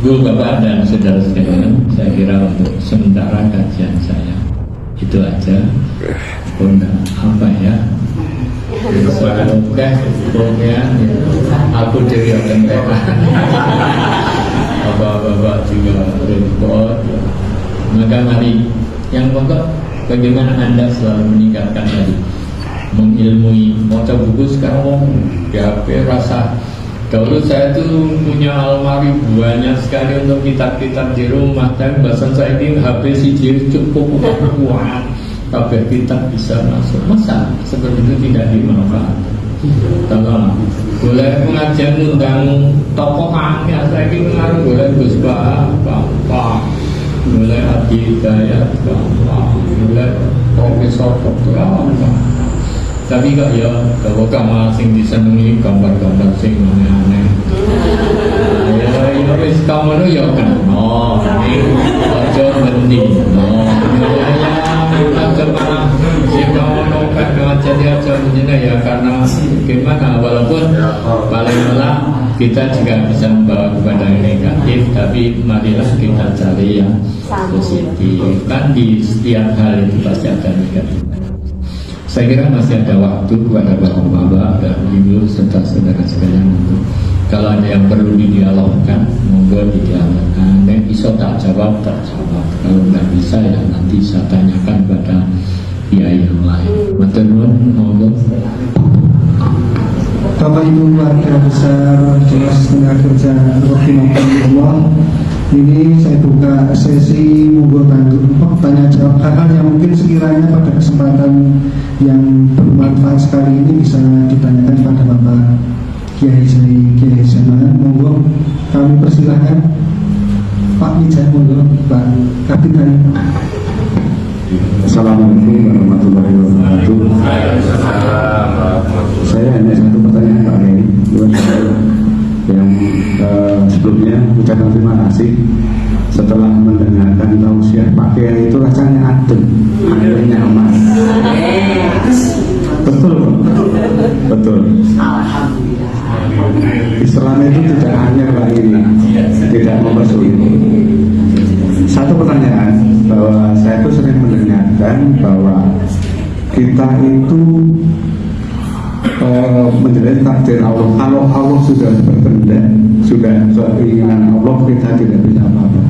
C: Bu, Bapak dan saudara sekalian, saya kira untuk sementara kajian saya itu aja. Pun apa ya? Soal udah, pokoknya aku jadi akan Bapak juga repot. Maka mari yang pokok bagaimana Anda selalu meningkatkan tadi mengilmui, baca buku sekarang di HP rasa. Dahulu saya tuh punya almari banyak sekali untuk kitab-kitab di rumah, tapi bahkan saya ini HP CJ cukup kuat, kabeh kitab bisa masuk. Masa seperti itu tidak dimanfaatkan? Tolong, boleh pengajian undang tokoh hanya saya ini mengaruh boleh Gus Bapak, boleh Adi Hidayat, boleh Profesor Dr. Tapi kok ya, kalau kamu sing disenengi gambar-gambar sing aneh-aneh. Ya wis kamu nu ya kan. Oh, ini aja mending. Oh, ya aja malah sing kamu nu kan jadi aja mending ya karena gimana walaupun paling malah kita juga bisa membawa kepada yang negatif, tapi marilah kita cari yang positif. Kan di setiap hal itu pasti ada negatif. Saya kira masih ada waktu kepada bapak-bapak dan ibu serta saudara sekalian untuk kalau ada yang perlu didialogkan, monggo didialogkan. Dan bisa tak jawab, kalau nggak bisa ya nanti saya tanyakan pada pihak yang lain. Maturnuwun, monggo.
A: Bapak Ibu keluarga besar Jelas Tenaga Kerja Rahimahullah, ini saya buka sesi monggo tanya jawab hal-hal yang mungkin sekiranya pada kesempatan yang bermanfaat sekali ini bisa ditanyakan kepada Bapak Kiai Zaman. Monggo kami persilahkan Pak Mijah, monggo Pak Kapitan.
D: Assalamualaikum warahmatullahi wabarakatuh. Saya hanya satu pertanyaan Pak Kiai. Yang sebelumnya ucapan terima kasih setelah mendengarkan tausiah Pak Kiai itu rasanya adem, akhirnya nyaman. Betul. Islam itu tidak hanya Pak ini, tidak mempersulit. Satu pertanyaan bahwa saya itu sering mendengarkan bahwa kita itu menjadi takdir Allah. Kalau Allah sudah berkehendak, sudah keinginan Allah, kita tidak bisa apa-apa.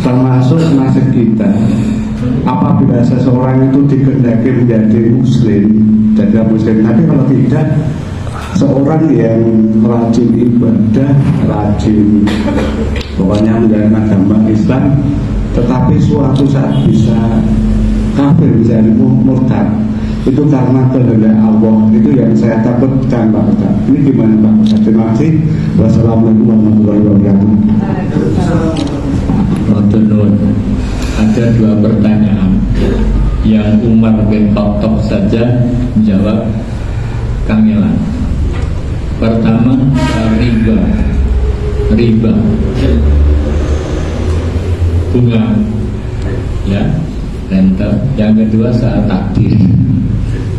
D: termasuk nasib kita. Apabila seseorang itu dikehendaki menjadi muslim, tapi kalau tidak, seorang yang rajin ibadah, rajin pokoknya menjalankan agama Islam, tetapi suatu saat bisa kafir, bisa murtad, itu karena kehendak Allah. Itu yang saya takutkan Pak Ustaz. Ini gimana Pak Ustaz? Terima kasih. Wassalamualaikum warahmatullahi wabarakatuh.
C: Ada dua pertanyaan yang Umar bin Khattab saja menjawab kamilan. Pertama, riba bunga, ya, renta. Yang kedua soal takdir,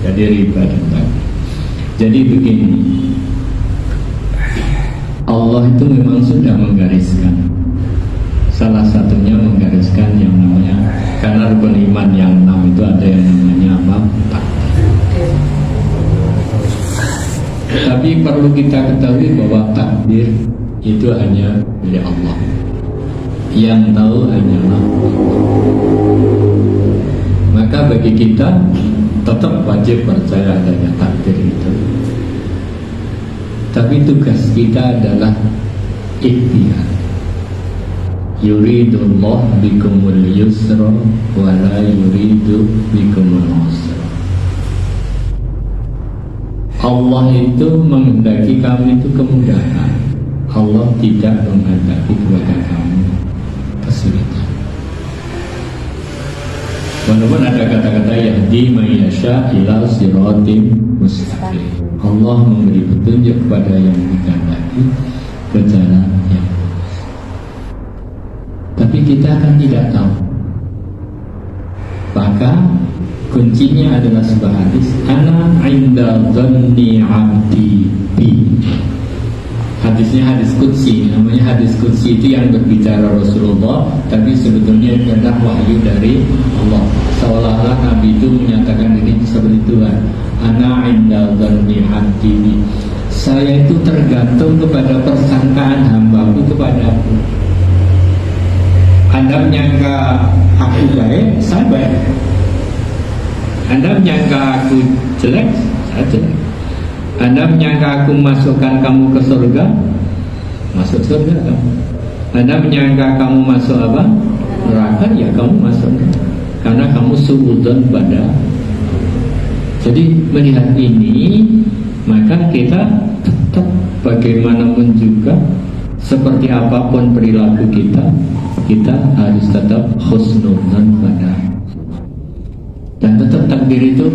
C: jadi riba dan takdir. Jadi begini, Allah itu memang sudah menggariskan. Salah satunya menggariskan yang namanya, karena rukun iman yang 6 itu ada yang namanya apa? Takdir. Tapi perlu kita ketahui bahwa takdir itu hanya milik Allah. Yang tahu hanyalah Allah. Maka bagi kita tetap wajib percaya adanya takdir itu. Tapi tugas kita adalah ikhtiar. Yuridullah bikumul yusra wa la yuridu bikumul usra. Allah itu menghendaki kamu itu kemudahan. Allah tidak menghendaki kepada kamu kesulitan. Walaupun ada kata-kata yahdi man yasha ila siratim mustaqim. Allah memberi petunjuk kepada yang dikehendaki ke jalan yang. Tapi kita akan tidak tahu. Maka kuncinya adalah sebuah hadis, ana inda dhanni 'abdi bi. Hadisnya hadis qudsi, namanya hadis qudsi, itu yang berbicara Rasulullah, tapi sebetulnya adalah wahyu dari Allah. Seolah-olah Nabi itu menyatakan diri seperti Tuhan. Ana inda dhanni 'abdi bi. Saya itu tergantung kepada persangkaan hambaku kepadaku. Anda menyangka aku baik, saya baik. Anda menyangka aku jelek, saya jelek. Anda menyangka aku masukkan kamu ke surga, masuk surga kamu. Anda menyangka kamu masuk apa? Neraka, ya kamu masuk neraka. Karena kamu suudzon pada. Jadi melihat ini, maka kita tetap bagaimanapun juga, seperti apapun perilaku kita harus tetap husnudzon pada. Dan tetap takdir itu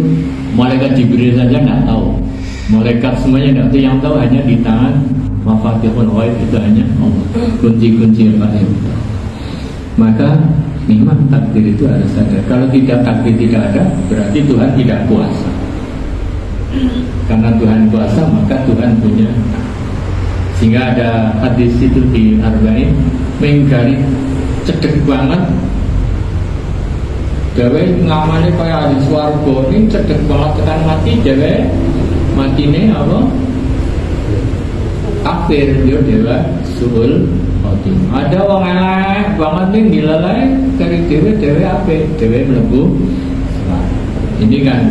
C: malaikat Jibril saja nggak tahu, malaikat semuanya nggak tahu. Yang tahu hanya di tangan mafatihul ghaib, itu hanya Allah, kunci-kunci ghaib. Maka memang takdir itu harus ada. Kalau tidak, takdir tidak ada, berarti Tuhan tidak kuasa. Karena Tuhan kuasa, maka Tuhan punya. Sehingga ada hadis itu di Arba'in, menggaris cedek banget. Dewe ngamane kaya ahli swarga, ini cedek banget tekan mati. Dewe matine apa? Kafir, dia dewa suul khotimah. Ada wong elek banget ning dilalai kari dewe apik, dewe mlebu. Ini kan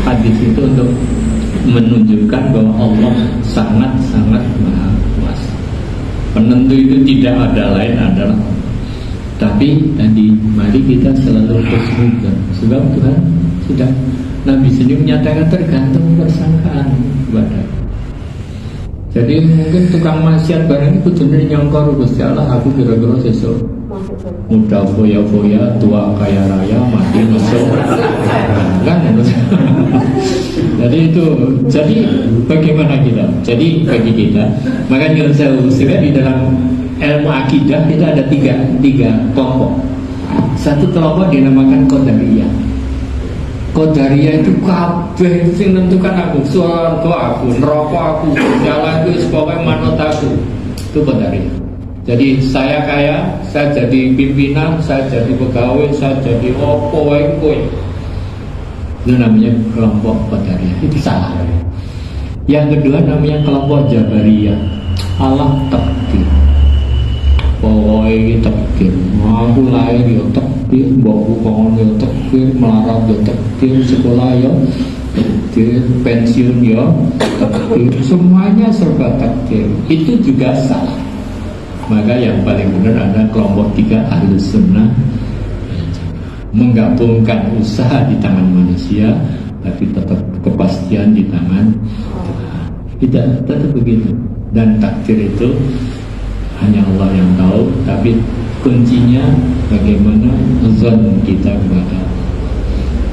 C: hadis itu untuk menunjukkan bahwa Allah sangat-sangat maha kuasa. Penentu itu tidak ada lain adalah. Tapi tadi mari kita selalu husnudzon, sebab Tuhan sudah, Nabi sendiri menyatakan tergantung persangkaan kepada. Jadi mungkin tukang maksiat barang itu benar nyongkor Gusti Allah, aku kira-kira sesuk muda foya-foya, tua kaya raya, mati mesum kan. Jadi itu, jadi bagaimana kita? Jadi bagi kita, maka kalau saya usulkan di dalam ilmu akidah kita ada tiga kelompok. Satu kelompok dinamakan Qadariyah. Qadariyah itu kabeh itu sing nentukan aku, swarga aku, neraka aku, jalan itu pokoknya manut aku. Itu Qadariyah. Jadi saya kaya, saya jadi pimpinan, saya jadi pegawai, saya jadi opo kowe. Itu namanya kelompok Qadariyah. Itu salah. Yang kedua namanya kelompok Jabariyah. Allah takdir. pokoknya takdir. Aku lahir ya takdir, mbokku kongon ya takdir, melarat ya takdir, sekolah ya takdir, pensiun ya takdir, semuanya serba takdir. Itu juga salah. Maka yang paling benar ada kelompok 3 Ahlus Sunnah, menggabungkan usaha di tangan manusia, tapi tetap kepastian di tangan Tuhan. Tidak, tetap begitu. Dan takdir itu hanya Allah yang tahu, tapi kuncinya bagaimana zon kita kepada Allah,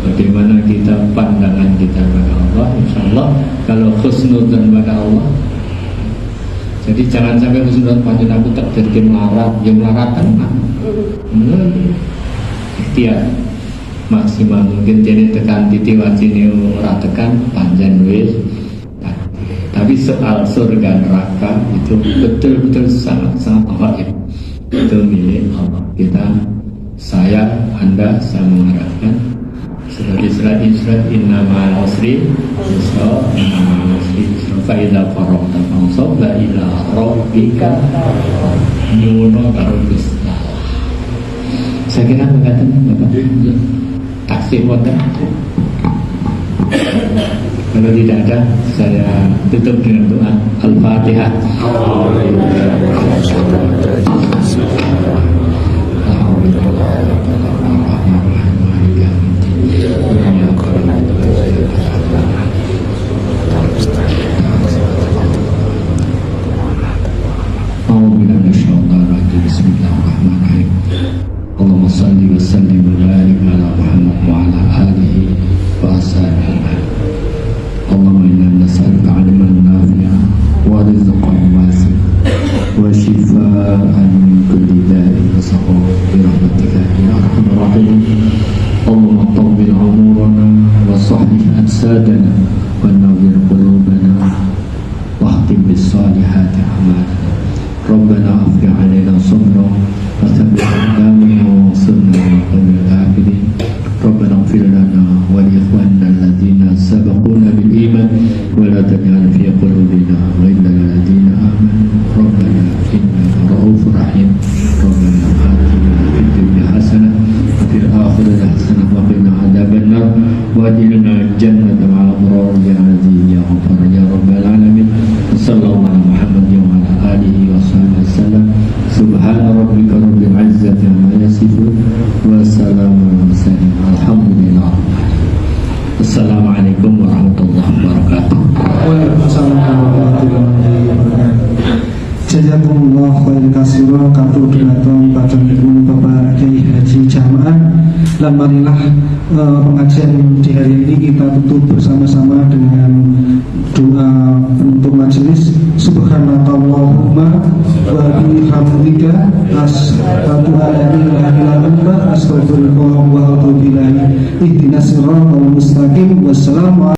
C: bagaimana kita pandangan kita kepada Allah. Insya Allah kalau khusnudzon kepada Allah, jadi jangan sampai khusnudzon panjang aku takdirkan melarat, yang melarat kan ikhtiar maksimal mungkin, jadi tekan titik wajine ora tekan panjang wis. Tapi soal surga neraka itu betul-betul sangat-sangat gaib, itu milik Allah. Saya, Anda, saya mengharapkan seperti surat Isra, inna ma'al usri yusra, inna ma'al usri yusra, fa idza faragta fansab ila rabbika nyuwun karo Gusti. Saya kira mengatakan Bapak taksir wonten. Kalau tidak ada, saya tutup dengan doa Al-Fatihah. Bismillahirrahmanirrahim. Allahumma salli wa sallim wa barik ala Muhammad wa ala alihi wa ashabihi. Allahumma inna nas'aluka 'ilman nafi'an wa rizqan wasi'an wa shifaa'an min kulli da'in wa saqam bi rahmatika ya arhamar rahimin. Allahumma tawwil 'umurana wa sahih ajsadana wa nawwir qulubana wa khtim bis salihati a'malana. Rabbana afrigh 'alaina sabran wa thabbit aqdamana wa ansurna 'alal qawmil kafirin. Rabbana ighfir lana wa li ikhwanina alladhina sabaquna bil iman wa la taj'al fi qulubina ghillan lil ladzina amanu. Rabbana innaka ra'ufur rahim. Rabbana atina fid dunya hasanah wa fil akhirati hasanah wa qina adzabannar wa adkhilna jannata ma'al abrar ya aziz ya ghafar ya rabbal alamin. Sallallahu alaihi Muhammad wa ala alihi wa sahbihi wasallam. Subhana rabbika rabbil izzati amma yasifun wa salamun alal mursalin. Alhamdulillah. Assalamualaikum warahmatullahi wabarakatuh.
A: Waalaikumsalam warahmatullahi wabarakatuh. Jazakumullah khairan katsiran kanggo dhumateng panjenengan Bapak Kiai Haji Jamaah. Lan marilah pengajian di hari ini kita tutup bersama-sama dengan doa penutup majelis. Subhanakallahumma wa bihamdika asyhadu an la ilaha illa anta astaghfiruka wa atubu ilaik. Ihdinas siratal mustaqim. Wassalamu